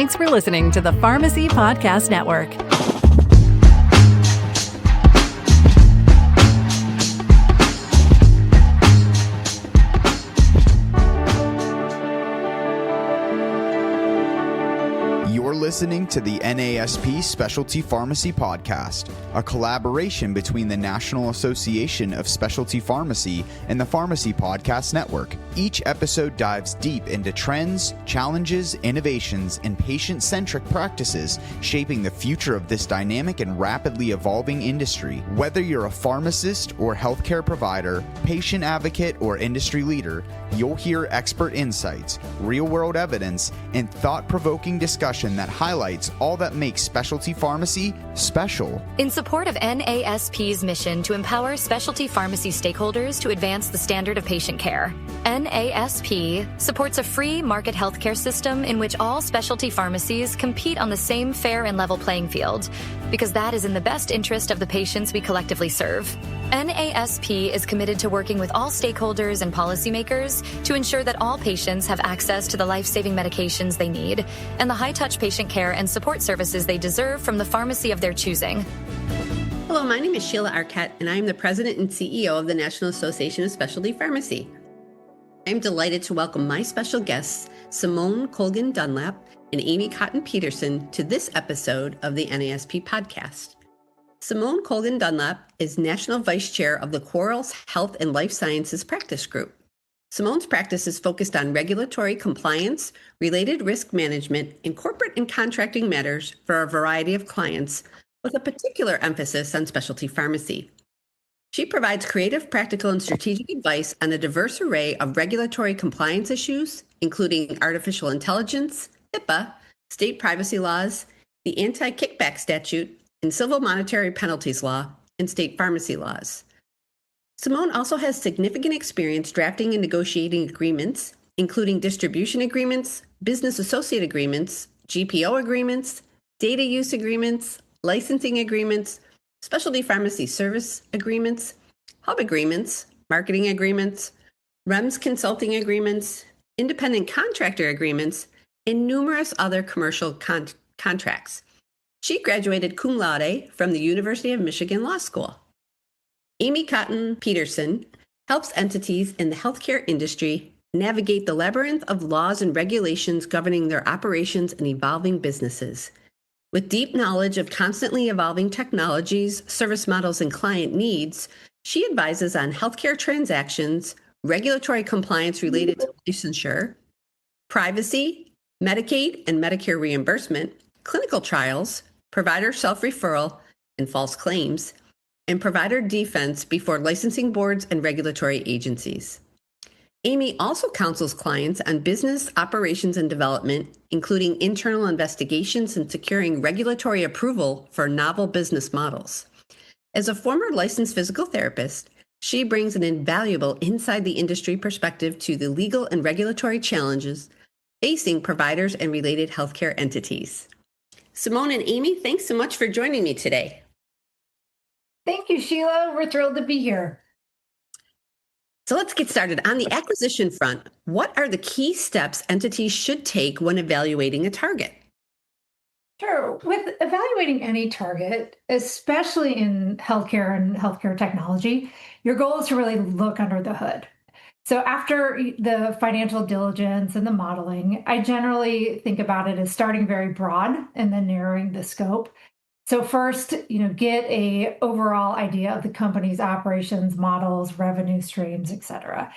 Thanks for listening to the Pharmacy Podcast Network. You're listening to the NASP Specialty Pharmacy Podcast, a collaboration between the National Association of Specialty Pharmacy and the Pharmacy Podcast Network. Each episode dives deep into trends, challenges, innovations, and patient-centric practices shaping the future of this dynamic and rapidly evolving industry. Whether you're a pharmacist or healthcare provider, patient advocate, or industry leader, you'll hear expert insights, real-world evidence, and thought-provoking discussion that highlights all that makes specialty pharmacy special. In support of NASP's mission to empower specialty pharmacy stakeholders to advance the standard of patient care, NASP supports a free market healthcare system in which all specialty pharmacies compete on the same fair and level playing field, because that is in the best interest of the patients we collectively serve. NASP is committed to working with all stakeholders and policymakers to ensure that all patients have access to the life-saving medications they need and the high-touch patient care and support services they deserve from the pharmacy of their choosing. Hello, my name is Sheila Arquette, and I am the President and CEO of the National Association of Specialty Pharmacy. I am delighted to welcome my special guests, Simone Colgan Dunlap and Amy Cotton Peterson, to this episode of the NASP Podcast. Simone Colgan Dunlap is National Vice Chair of the Quarles Health and Life Sciences Practice Group. Simone's practice is focused on regulatory compliance, related risk management, and corporate and contracting matters for a variety of clients, with a particular emphasis on specialty pharmacy. She provides creative, practical, and strategic advice on a diverse array of regulatory compliance issues, including artificial intelligence, HIPAA, state privacy laws, the anti-kickback statute, and civil monetary penalties law, and state pharmacy laws. Simone also has significant experience drafting and negotiating agreements, including distribution agreements, business associate agreements, GPO agreements, data use agreements, licensing agreements, specialty pharmacy service agreements, hub agreements, marketing agreements, REMS consulting agreements, independent contractor agreements, and numerous other commercial contracts. She graduated cum laude from the University of Michigan Law School. Amy Cotton Peterson helps entities in the healthcare industry navigate the labyrinth of laws and regulations governing their operations and evolving businesses. With deep knowledge of constantly evolving technologies, service models, and client needs, she advises on healthcare transactions, regulatory compliance related to licensure, privacy, Medicaid and Medicare reimbursement, clinical trials, provider self-referral and false claims, and provider defense before licensing boards and regulatory agencies. Amy also counsels clients on business operations and development, including internal investigations and securing regulatory approval for novel business models. As a former licensed physical therapist, she brings an invaluable inside the industry perspective to the legal and regulatory challenges facing providers and related healthcare entities. Simone and Amy, thanks so much for joining me today. Thank you, Sheila. We're thrilled to be here. So let's get started. On the acquisition front, what are the key steps entities should take when evaluating a target? Sure. With evaluating any target, especially in healthcare and healthcare technology, your goal is to really look under the hood. So after the financial diligence and the modeling, I generally think about it as starting very broad and then narrowing the scope. So first, get a overall idea of the company's operations, models, revenue streams, et cetera.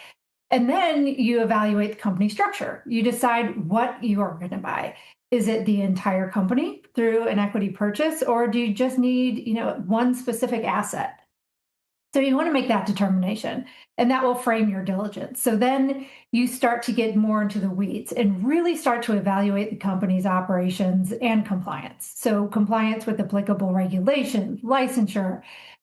And then you evaluate the company structure. You decide what you are going to buy. Is it the entire company through an equity purchase, or do you just need, one specific asset? So you want to make that determination, and that will frame your diligence. So then you start to get more into the weeds and really start to evaluate the company's operations and compliance. So compliance with applicable regulations, licensure,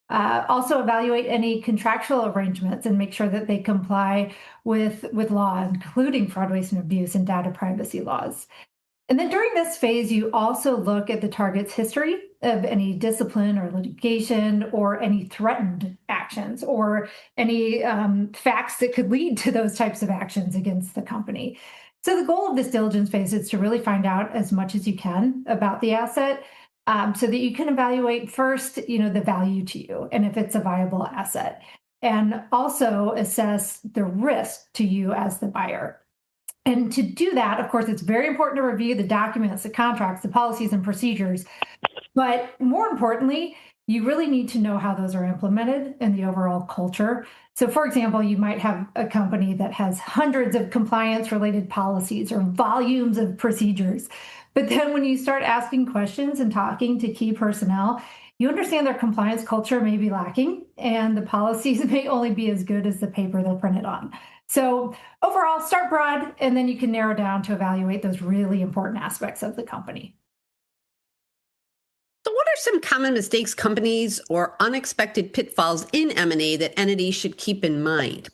also evaluate any contractual arrangements and make sure that they comply with law, including fraud, waste, and abuse and data privacy laws. And then during this phase, you also look at the target's history of any discipline or litigation or any threatened actions or any facts that could lead to those types of actions against the company. So the goal of this diligence phase is to really find out as much as you can about the asset, so that you can evaluate first, the value to you and if it's a viable asset, and also assess the risk to you as the buyer. And to do that, of course, it's very important to review the documents, the contracts, the policies and procedures. But more importantly, you really need to know how those are implemented in the overall culture. So, for example, you might have a company that has hundreds of compliance-related policies or volumes of procedures. But then when you start asking questions and talking to key personnel, you understand their compliance culture may be lacking, and the policies may only be as good as the paper they're printed on. So overall, start broad, and then you can narrow down to evaluate those really important aspects of the company. So what are some common mistakes companies or unexpected pitfalls in M&A that entities should keep in mind?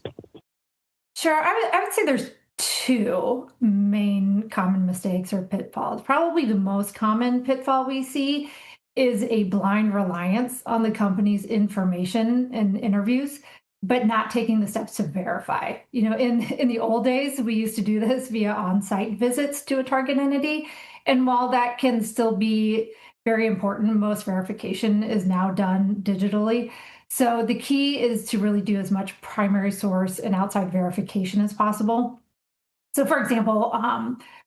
Sure. I would say there's two main common mistakes or pitfalls. Probably the most common pitfall we see is a blind reliance on the company's information and interviews, but not taking the steps to verify. In the old days, we used to do this via on-site visits to a target entity. And while that can still be very important, most verification is now done digitally. So the key is to really do as much primary source and outside verification as possible. So for example,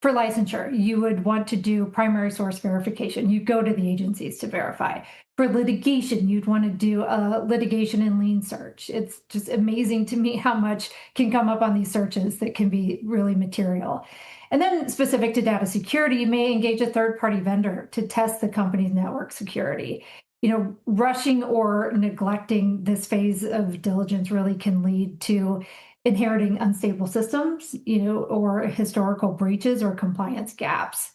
for licensure, you would want to do primary source verification. You go to the agencies to verify. For litigation, you'd want to do a litigation and lien search. It's just amazing to me how much can come up on these searches that can be really material. And then specific to data security, you may engage a third-party vendor to test the company's network security. Rushing or neglecting this phase of diligence really can lead to inheriting unstable systems, or historical breaches or compliance gaps.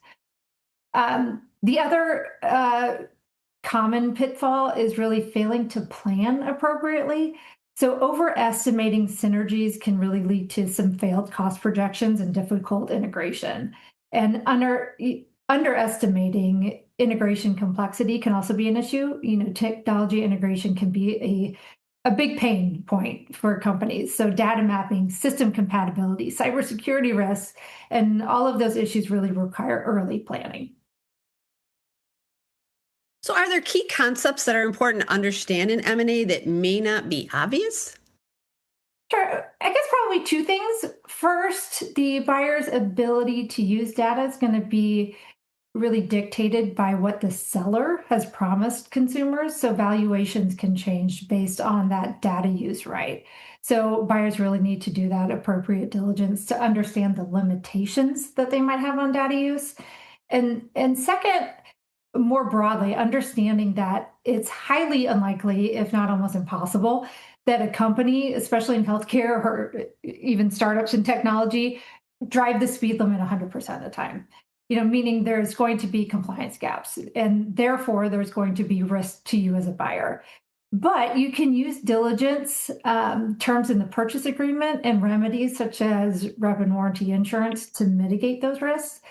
The other common pitfall is really failing to plan appropriately. So overestimating synergies can really lead to some failed cost projections and difficult integration. And underestimating integration complexity can also be an issue. Technology integration can be a big pain point for companies. So data mapping, system compatibility, cybersecurity risks, and all of those issues really require early planning. So are there key concepts that are important to understand in M&A that may not be obvious? Sure. I guess probably two things. First, the buyer's ability to use data is going to be really dictated by what the seller has promised consumers. So valuations can change based on that data use right. So buyers really need to do that appropriate diligence to understand the limitations that they might have on data use. And second, more broadly, understanding that it's highly unlikely, if not almost impossible, that a company, especially in healthcare or even startups in technology, drive the speed limit 100% of the time. Meaning there's going to be compliance gaps, and therefore there's going to be risk to you as a buyer. But you can use diligence, terms in the purchase agreement, and remedies such as rep and warranty insurance to mitigate those risks.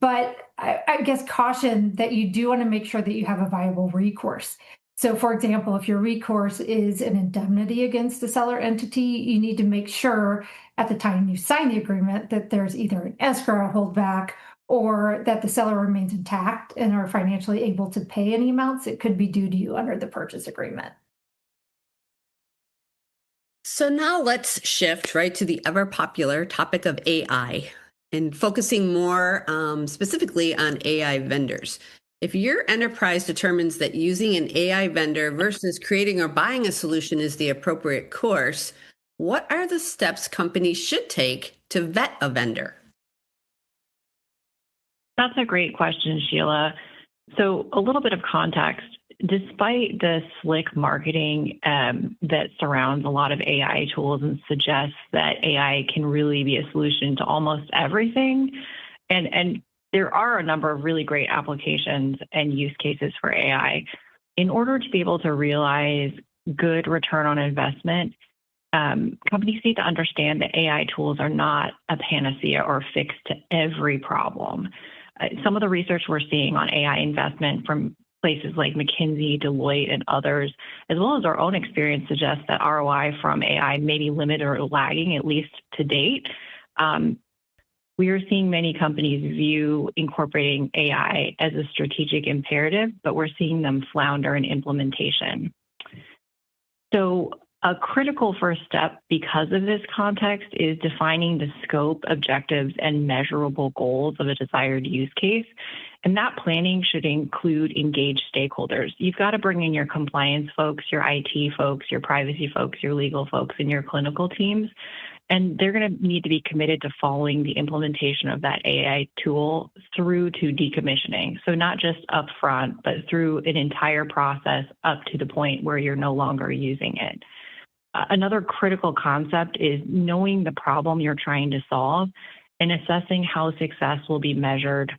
But I guess caution that you do want to make sure that you have a viable recourse. So, for example, if your recourse is an indemnity against the seller entity, you need to make sure at the time you sign the agreement that there's either an escrow holdback or that the seller remains intact and are financially able to pay any amounts that could be due to you under the purchase agreement. So now let's shift right to the ever popular topic of AI and focusing more specifically on AI vendors. If your enterprise determines that using an AI vendor versus creating or buying a solution is the appropriate course, what are the steps companies should take to vet a vendor? That's a great question, Sheila. So a little bit of context. Despite the slick marketing that surrounds a lot of AI tools and suggests that AI can really be a solution to almost everything, and there are a number of really great applications and use cases for AI, in order to be able to realize good return on investment, companies need to understand that AI tools are not a panacea or a fix to every problem. Some of the research we're seeing on AI investment from places like McKinsey, Deloitte, and others, as well as our own experience, suggests that ROI from AI may be limited or lagging, at least to date. We are seeing many companies view incorporating AI as a strategic imperative, but we're seeing them flounder in implementation. So a critical first step because of this context is defining the scope, objectives, and measurable goals of a desired use case. And that planning should include engaged stakeholders. You've got to bring in your compliance folks, your IT folks, your privacy folks, your legal folks, and your clinical teams. And they're going to need to be committed to following the implementation of that AI tool through to decommissioning. So not just upfront, but through an entire process up to the point where you're no longer using it. Another critical concept is knowing the problem you're trying to solve and assessing how success will be measured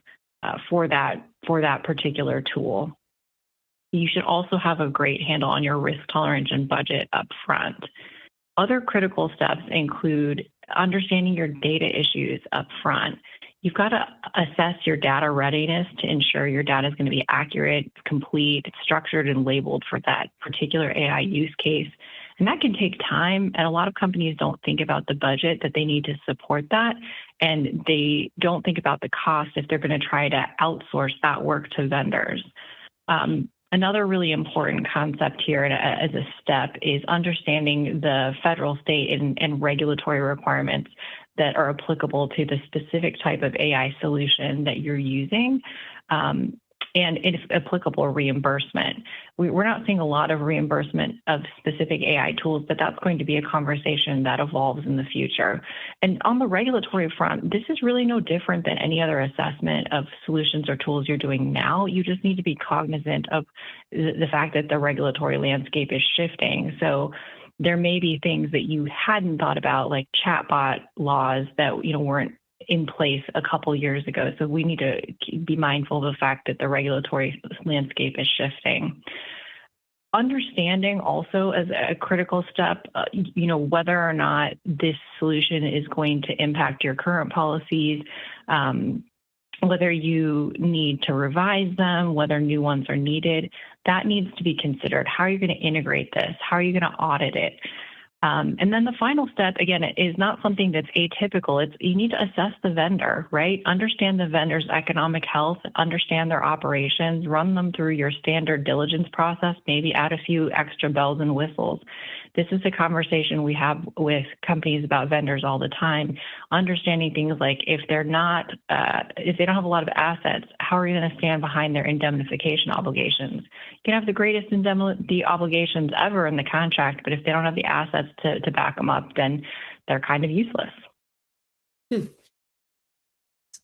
for that particular tool. You should also have a great handle on your risk tolerance and budget up front. Other critical steps include understanding your data issues up front. You've got to assess your data readiness to ensure your data is going to be accurate, complete, structured, and labeled for that particular AI use case. And that can take time, and a lot of companies don't think about the budget that they need to support that, and they don't think about the cost if they're going to try to outsource that work to vendors. Another really important concept here as a step is understanding the federal, state, and regulatory requirements that are applicable to the specific type of AI solution that you're using. And if applicable, reimbursement. We're not seeing a lot of reimbursement of specific AI tools, but that's going to be a conversation that evolves in the future. And on the regulatory front, this is really no different than any other assessment of solutions or tools you're doing now. You just need to be cognizant of the fact that the regulatory landscape is shifting. So there may be things that you hadn't thought about, like chatbot laws that weren't in place a couple years ago. So we need to be mindful of the fact that the regulatory landscape is shifting. Understanding also as a critical step, whether or not this solution is going to impact your current policies, whether you need to revise them, whether new ones are needed, that needs to be considered. How are you going to integrate this? How are you going to audit it? And then the final step, again, is not something that's atypical. It's you need to assess the vendor, right? Understand the vendor's economic health, understand their operations, run them through your standard diligence process, maybe add a few extra bells and whistles. This is a conversation we have with companies about vendors all the time, understanding things like if they don't have a lot of assets, how are you going to stand behind their indemnification obligations? You can have the greatest indemnity obligations ever in the contract, but if they don't have the assets to back them up, then they're kind of useless.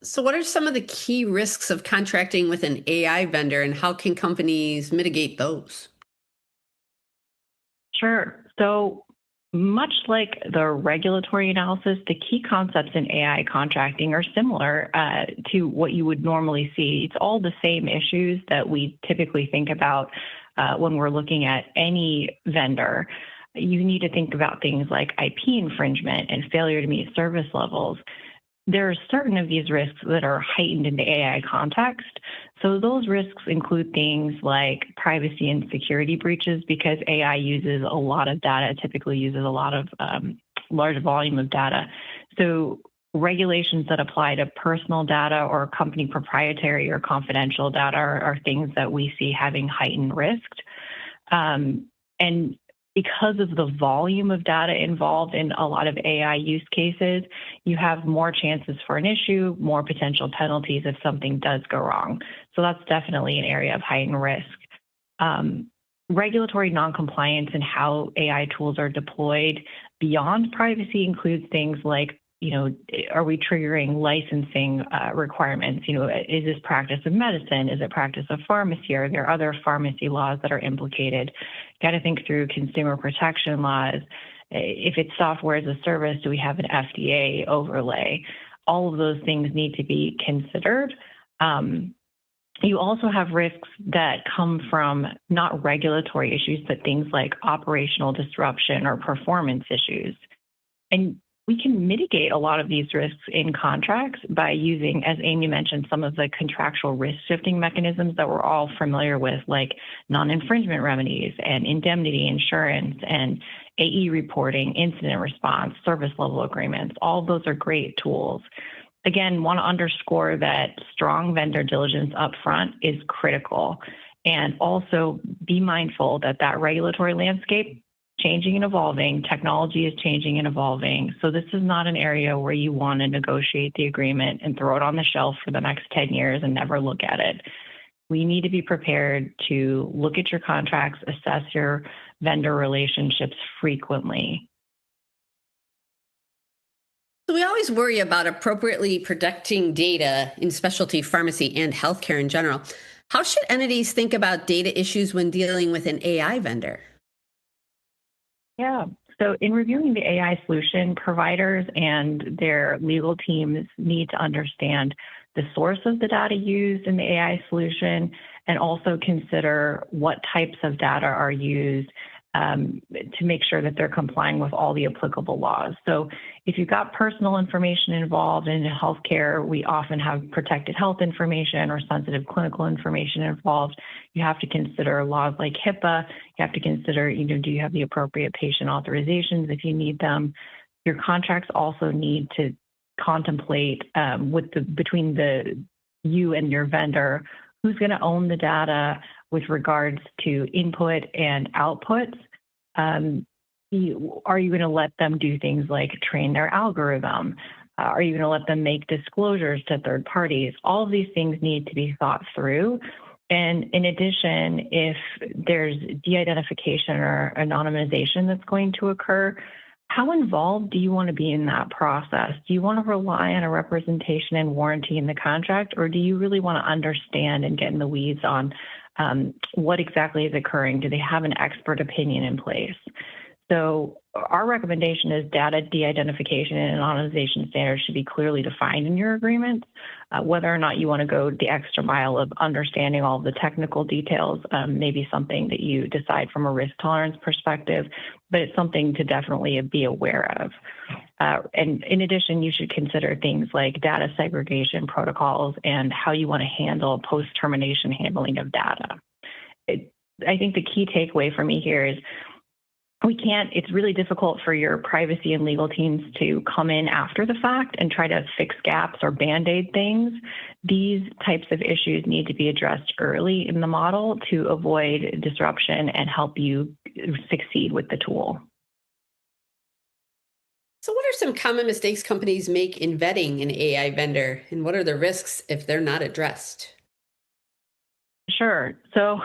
So what are some of the key risks of contracting with an AI vendor, and how can companies mitigate those? Sure. So much like the regulatory analysis, the key concepts in AI contracting are similar to what you would normally see. It's all the same issues that we typically think about when we're looking at any vendor. You need to think about things like IP infringement and failure to meet service levels. There are certain of these risks that are heightened in the AI context. So those risks include things like privacy and security breaches, because AI uses a lot of data, typically uses a lot of large volume of data. So regulations that apply to personal data or company proprietary or confidential data are things that we see having heightened risk. And because of the volume of data involved in a lot of AI use cases, you have more chances for an issue, more potential penalties if something does go wrong. So that's definitely an area of heightened risk. Regulatory noncompliance and how AI tools are deployed beyond privacy includes things like, are we triggering licensing requirements? Is this practice of medicine? Is it practice of pharmacy? Are there other pharmacy laws that are implicated? Got to think through consumer protection laws. If it's software as a service, do we have an FDA overlay? All of those things need to be considered. You also have risks that come from not regulatory issues, but things like operational disruption or performance issues. And we can mitigate a lot of these risks in contracts by using, as Amy mentioned, some of the contractual risk shifting mechanisms that we're all familiar with, like non-infringement remedies and indemnity insurance and AE reporting, incident response, service level agreements. All of those are great tools. again, want to underscore that strong vendor diligence upfront is critical. And also be mindful that that regulatory landscape changing and evolving, technology is changing and evolving. So this is not an area where you want to negotiate the agreement and throw it on the shelf for the next 10 years and never look at it. We need to be prepared to look at your contracts, assess your vendor relationships frequently. So we always worry about appropriately protecting data in specialty pharmacy and healthcare in general. How should entities think about data issues when dealing with an AI vendor? Yeah. So in reviewing the AI solution, providers and their legal teams need to understand the source of the data used in the AI solution and also consider what types of data are used to make sure that they're complying with all the applicable laws. So if you've got personal information involved in healthcare, we often have protected health information or sensitive clinical information involved. You have to consider laws like HIPAA. You have to consider, do you have the appropriate patient authorizations if you need them? Your contracts also need to contemplate between you and your vendor, who's going to own the data with regards to input and outputs. Are you going to let them do things like train their algorithm? Are you going to let them make disclosures to third parties? All of these things need to be thought through. And in addition, if there's de-identification or anonymization that's going to occur, how involved do you want to be in that process? Do you want to rely on a representation and warranty in the contract, or do you really want to understand and get in the weeds on what exactly is occurring? Do they have an expert opinion in place? So our recommendation is data de-identification and anonymization standards should be clearly defined in your agreements. Whether or not you want to go the extra mile of understanding all the technical details may be something that you decide from a risk tolerance perspective, but it's something to definitely be aware of. And in addition, you should consider things like data segregation protocols and how you want to handle post-termination handling of data. I think the key takeaway for me here is it's really difficult for your privacy and legal teams to come in after the fact and try to fix gaps or band-aid things. These types of issues need to be addressed early in the model to avoid disruption and help you succeed with the tool. So what are some common mistakes companies make in vetting an AI vendor, and what are the risks if they're not addressed? Sure. So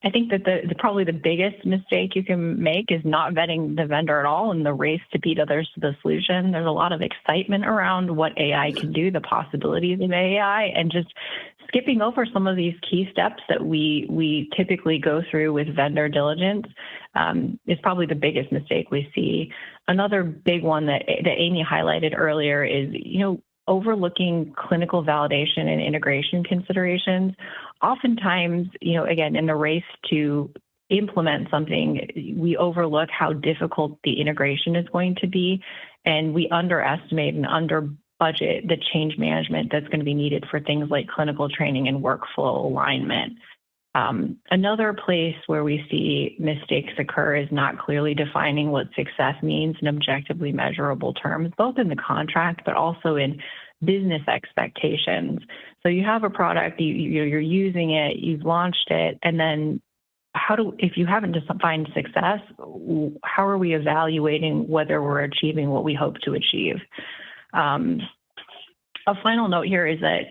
I think that probably the biggest mistake you can make is not vetting the vendor at all in the race to beat others to the solution. There's a lot of excitement around what AI can do, the possibilities of AI, and just skipping over some of these key steps that we typically go through with vendor diligence is probably the biggest mistake we see. Another big one that Amy highlighted earlier is, overlooking clinical validation and integration considerations. Oftentimes, again, in the race to implement something, we overlook how difficult the integration is going to be, and we underestimate and under budget the change management that's going to be needed for things like clinical training and workflow alignment. Another place where we see mistakes occur is not clearly defining what success means in objectively measurable terms, both in the contract, but also in business expectations. So you have a product, you're using it, you've launched it, and then if you haven't defined success, how are we evaluating whether we're achieving what we hope to achieve? A final note here is that,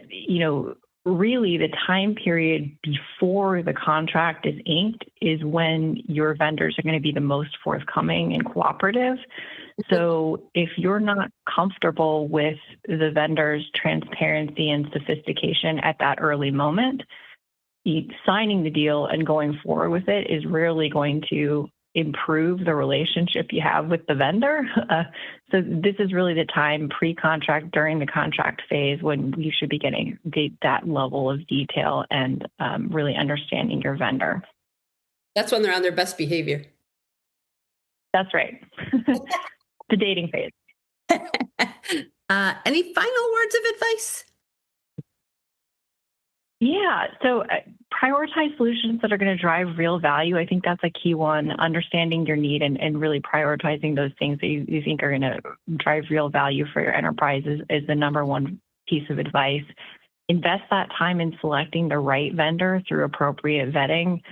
really the time period before the contract is inked is when your vendors are going to be the most forthcoming and cooperative. So if you're not comfortable with the vendor's transparency and sophistication at that early moment, signing the deal and going forward with it is rarely going to improve the relationship you have with the vendor. So this is really the time pre-contract, during the contract phase, when you should be getting that level of detail and really understanding your vendor. That's when they're on their best behavior. That's right. The dating phase. Any final words of advice? Yeah, so prioritize solutions that are going to drive real value. I think that's a key one, understanding your need and really prioritizing those things that you think are going to drive real value for your enterprise is the number one piece of advice. Invest that time in selecting the right vendor through appropriate vetting,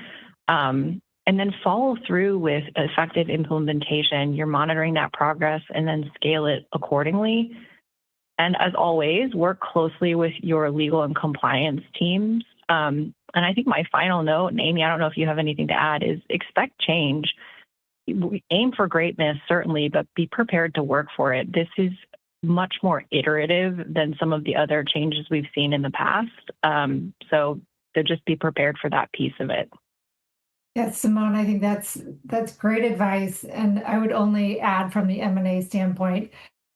and then follow through with effective implementation. You're monitoring that progress and then scale it accordingly. And as always, work closely with your legal and compliance teams. And I think my final note, and Amy, I don't know if you have anything to add, is expect change. Aim for greatness, certainly, but be prepared to work for it. This is much more iterative than some of the other changes we've seen in the past. So just be prepared for that piece of it. Yes, Simone, I think that's great advice. And I would only add from the M&A standpoint,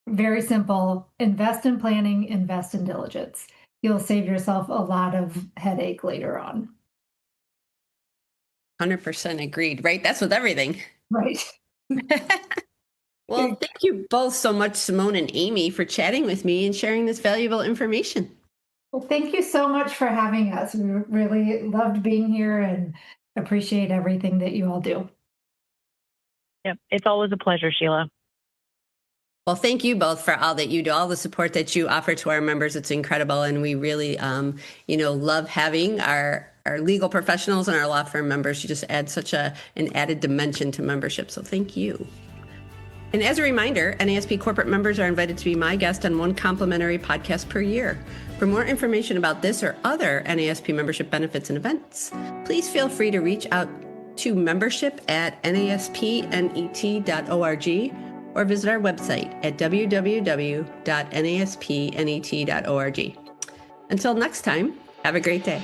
very simple, invest in planning, invest in diligence. You'll save yourself a lot of headache later on. 100% agreed, right? That's with everything. Right. Well, thank you both so much, Simone and Amy, for chatting with me and sharing this valuable information. Well, thank you so much for having us. We really loved being here and appreciate everything that you all do. Yep, it's always a pleasure, Sheila. Well, thank you both for all that you do, all the support that you offer to our members. It's incredible. And we really, love having our legal professionals and our law firm members. You just add such an added dimension to membership. So thank you. And as a reminder, NASP corporate members are invited to be my guest on one complimentary podcast per year. For more information about this or other NASP membership benefits and events, please feel free to reach out to membership@naspnet.org or visit our website at www.naspnet.org. Until next time, have a great day.